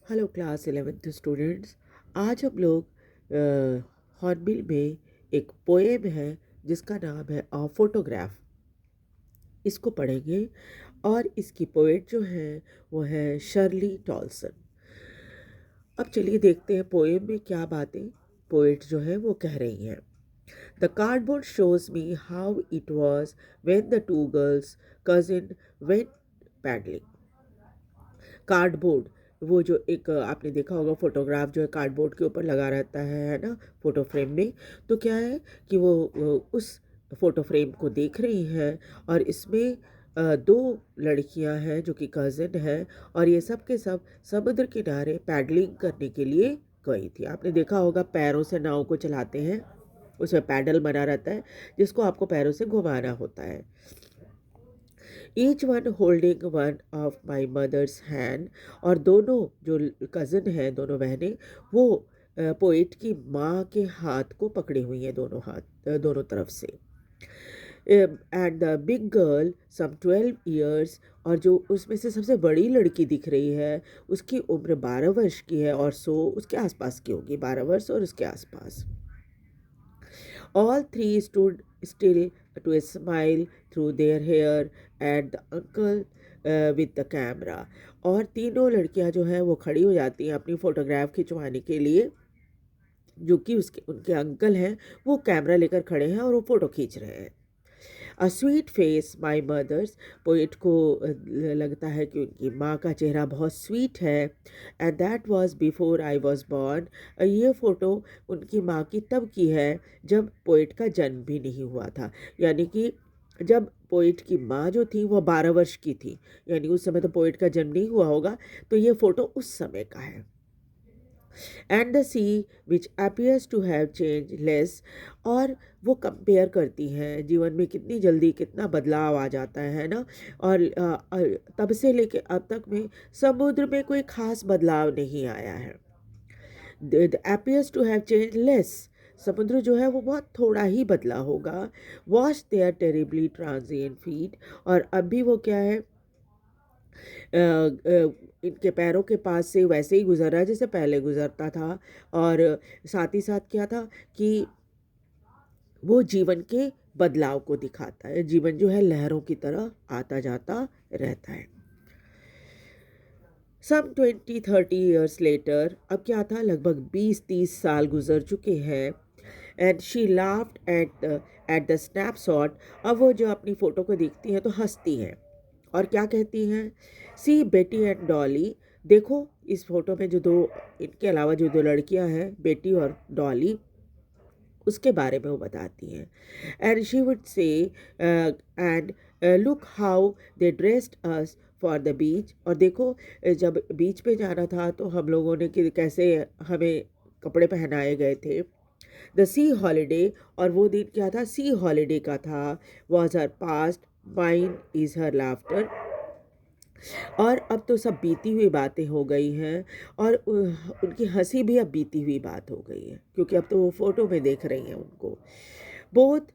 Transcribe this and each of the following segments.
Hello class 11th students. आज हम लोग हॉर्नबिल में एक पोएम है जिसका नाम है अ फोटोग्राफ, इसको पढ़ेंगे। और इसकी पोएट जो है वो है शर्ली टॉल्सन। अब चलिए देखते हैं पोएम में क्या बातें पोएट जो है वो कह रही हैं। The cardboard shows me how it was when the two girls cousin went paddling. Cardboard, वो जो एक आपने देखा होगा फोटोग्राफ जो है कार्डबोर्ड के ऊपर लगा रहता है ना, फोटो फ्रेम में। तो क्या है कि वो उस फोटो फ्रेम को देख रही हैं और इसमें दो लड़कियां हैं जो कि कज़न हैं और ये सब के सब समुद्र किनारे पैडलिंग करने के लिए गई थी। आपने देखा होगा पैरों से नाव को चलाते हैं, उसमें पैडल बना रहता है जिसको आपको पैरों से घुमाना होता है। Each one holding one of my mother's hand, और दोनों जो कज़न हैं, दोनों बहनें, वो पोइट की माँ के हाथ को पकड़ी हुई हैं, दोनों हाथ दोनों तरफ से। And the big girl some 12 years, और जो उसमें से सबसे बड़ी लड़की दिख रही है उसकी उम्र 12 वर्ष की है, और सो उसके आसपास की होगी, 12 वर्ष और उसके आसपास। All three stood still to smile through their hair at the uncle with the camera. और तीनों लड़कियां जो हैं वो खड़ी हो जाती हैं अपनी फ़ोटोग्राफ खिंचवाने के लिए, जो कि उसके उनके अंकल हैं, वो कैमरा लेकर खड़े हैं और वो फ़ोटो खींच रहे हैं। A sweet face my mother's, poet को लगता है कि उनकी माँ का चेहरा बहुत स्वीट है। And that was before I was born, ये फ़ोटो उनकी माँ की तब की है जब पोइट का जन्म भी नहीं हुआ था। यानी कि जब पोइट की माँ जो थी वो 12 वर्ष की थी, यानी उस समय तो पोइट का जन्म नहीं हुआ होगा, तो ये फ़ोटो उस समय का है। And the sea which appears to have change less, और वो कंपेयर करती हैं जीवन में कितनी जल्दी कितना बदलाव आ जाता है ना। और तब से लेके अब तक में समुद्र में कोई खास बदलाव नहीं आया है। appears to have change less, समुद्र जो है वो बहुत थोड़ा ही बदला होगा। Was their terribly transient feet, और अब भी वो क्या है, इनके पैरों के पास से वैसे ही गुजर रहा है जैसे पहले गुजरता था। और साथ ही साथ क्या था कि वो जीवन के बदलाव को दिखाता है। जीवन जो है लहरों की तरह आता जाता रहता है। सम 20-30 ईयर्स लेटर, अब क्या था, लगभग 20-30 साल गुजर चुके हैं। And she laughed at the snapshot, अब वो जो अपनी फ़ोटो को देखती हैं तो हंसती हैं और क्या कहती हैं, सी बेटी एंड डॉली, देखो इस फोटो में जो दो, इनके अलावा जो दो लड़कियां हैं, बेटी और डॉली, उसके बारे में वो बताती हैं। And she would say and look how they dressed us for the beach, और देखो जब बीच पे जाना था तो हम लोगों ने कैसे हमें कपड़े पहनाए गए थे। द सी हॉलीडे, और वो दिन क्या था, सी हॉलीडे का था। Was her past, mind is her laughter, और अब तो सब बीती हुई बातें हो गई हैं और उनकी हंसी भी अब बीती हुई बात हो गई है, क्योंकि अब तो वो फ़ोटो में देख रही हैं उनको। Both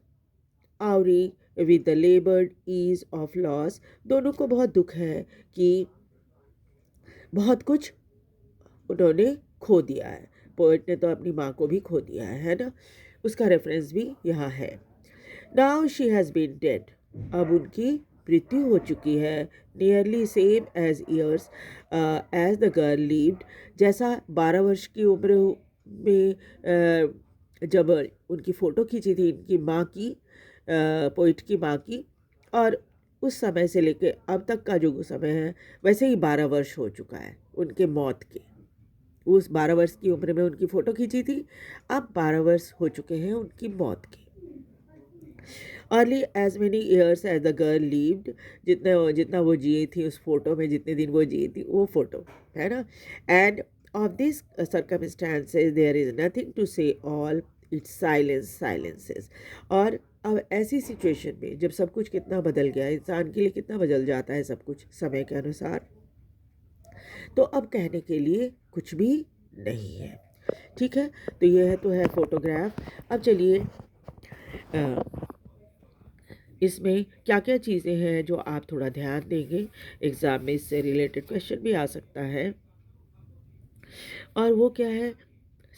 weary with the laboured ease of loss, दोनों को बहुत दुख है कि बहुत कुछ उन्होंने खो दिया है। पोएट ने तो अपनी माँ को भी खो दिया है ना, उसका रेफरेंस भी यहाँ है। Now she has been dead, अब उनकी मृत्यु हो चुकी है। Nearly same as years as the girl lived, जैसा 12 वर्ष की उम्र में जब उनकी फ़ोटो खींची थी इनकी माँ की, पोइट की माँ की, और उस समय से लेके अब तक का जो समय है वैसे ही 12 वर्ष हो चुका है उनके मौत के। उस 12 वर्ष की उम्र में उनकी फ़ोटो खींची थी, अब 12 वर्ष हो चुके हैं उनकी मौत के। Early as many years as the girl lived, जितना जितना वो जिए थी उस फोटो में, जितने दिन वो जिए थी वो फोटो है ना। And of this circumstances there is nothing to say, all its silences, और अब ऐसी सिचुएशन में जब सब कुछ कितना बदल गया, इंसान के लिए कितना बदल जाता है सब कुछ समय के अनुसार, तो अब कहने के लिए कुछ भी नहीं है। ठीक है, तो ये है तो है फोटोग्राफ। अब चलिए इसमें क्या क्या चीज़ें हैं जो आप थोड़ा ध्यान देंगे, एग्ज़ाम में इससे रिलेटेड क्वेश्चन भी आ सकता है। और वो क्या है,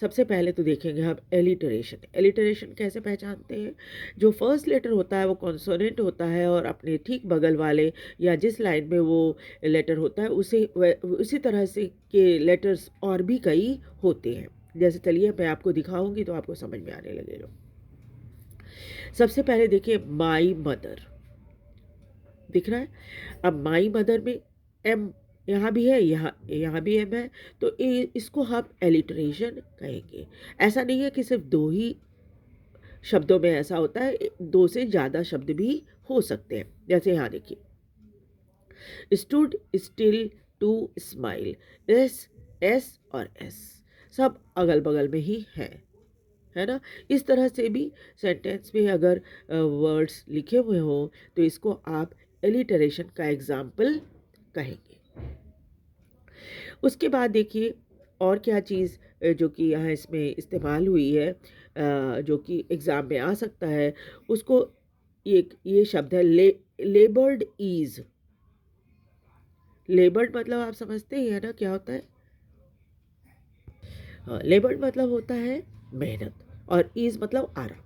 सबसे पहले तो देखेंगे हम एलिटरेशन। एलिटरेशन कैसे पहचानते हैं? जो फर्स्ट लेटर होता है वो कॉन्सोनेंट होता है और अपने ठीक बगल वाले या जिस लाइन में वो लेटर होता है उसी तरह से के लेटर्स और भी कई होते हैं। जैसे चलिए मैं आपको दिखाऊंगी तो आपको समझ में आने लगेगा। सबसे पहले देखिए माई मदर, दिख रहा है? अब माई मदर में एम यहाँ भी है, यहाँ भी एम है, तो इसको हम एलिटरेशन कहेंगे। ऐसा नहीं है कि सिर्फ दो ही शब्दों में ऐसा होता है, दो से ज़्यादा शब्द भी हो सकते हैं। जैसे यहाँ देखिए, stood still to smile, as as और एस सब अगल बगल में ही है ना? इस तरह से भी सेंटेंस में अगर वर्ड्स लिखे हुए हों तो इसको आप एलिटरेशन का एग्जाम्पल कहेंगे। उसके बाद देखिए और क्या चीज़ जो कि यहाँ इसमें इस्तेमाल हुई है, जो कि एग्ज़ाम में आ सकता है, उसको ये शब्द है लेबर्ड ईज़। लेबर्ड मतलब आप समझते ही है ना क्या होता है? हाँ, लेबर्ड मतलब होता है मेहनत और ईज़ मतलब आराम।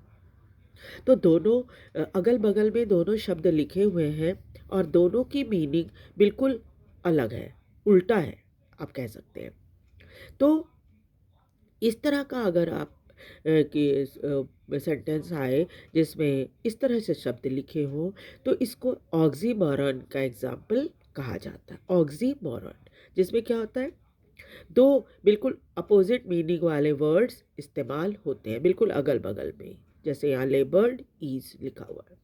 तो दोनों अगल बगल में दोनों शब्द लिखे हुए हैं और दोनों की मीनिंग बिल्कुल अलग है, उल्टा है, आप कह सकते हैं। तो इस तरह का अगर आप कि सेंटेंस आए जिसमें इस तरह से शब्द लिखे हों तो इसको ऑक्सीमोरन का एग्जाम्पल कहा जाता है। ऑक्सीमोरन जिसमें क्या होता है, दो बिल्कुल अपोजिट मीनिंग वाले वर्ड्स इस्तेमाल होते हैं बिल्कुल अगल बगल में, जैसे यहाँ लेबर्ड ईज लिखा हुआ है।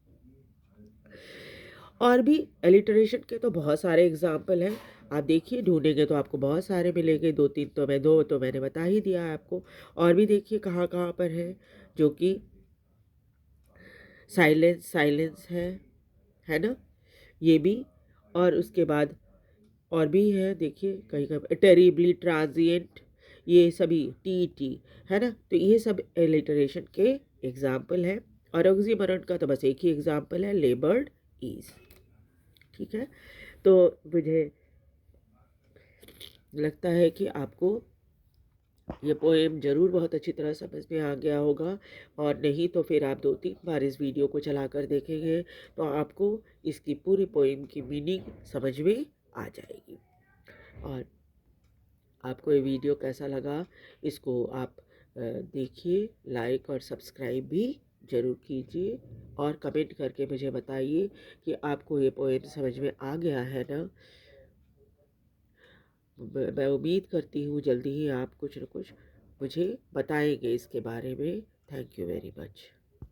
और भी एलिटरेशन के तो बहुत सारे एग्जाम्पल हैं, आप देखिए ढूंढेंगे तो आपको बहुत सारे मिलेंगे। दो तो मैंने बता ही दिया है आपको। और भी देखिए कहाँ कहाँ पर है, जो कि साइलेंस साइलेंस है ना, ये भी। और उसके बाद और भी है, देखिए कहीं कहीं टेरिबली ट्रांजिएंट, ये सभी टी है ना। तो ये सब एलिटरेशन के एग्जाम्पल हैं। और ऑक्सीमोरन का तो बस एक ही एग्जाम्पल है, लेबर्ड ईज। ठीक है, तो मुझे लगता है कि आपको ये पोएम ज़रूर बहुत अच्छी तरह समझ में आ गया होगा। और नहीं तो फिर आप 2-3 बार इस वीडियो को चला कर देखेंगे तो आपको इसकी पूरी पोएम की मीनिंग समझ में आ जाएगी। और आपको ये वीडियो कैसा लगा, इसको आप देखिए, लाइक और सब्सक्राइब भी ज़रूर कीजिए और कमेंट करके मुझे बताइए कि आपको ये पोएम समझ में आ गया है ना। मैं उम्मीद करती हूँ जल्दी ही आप कुछ न कुछ मुझे बताएंगे इसके बारे में। Thank you very much.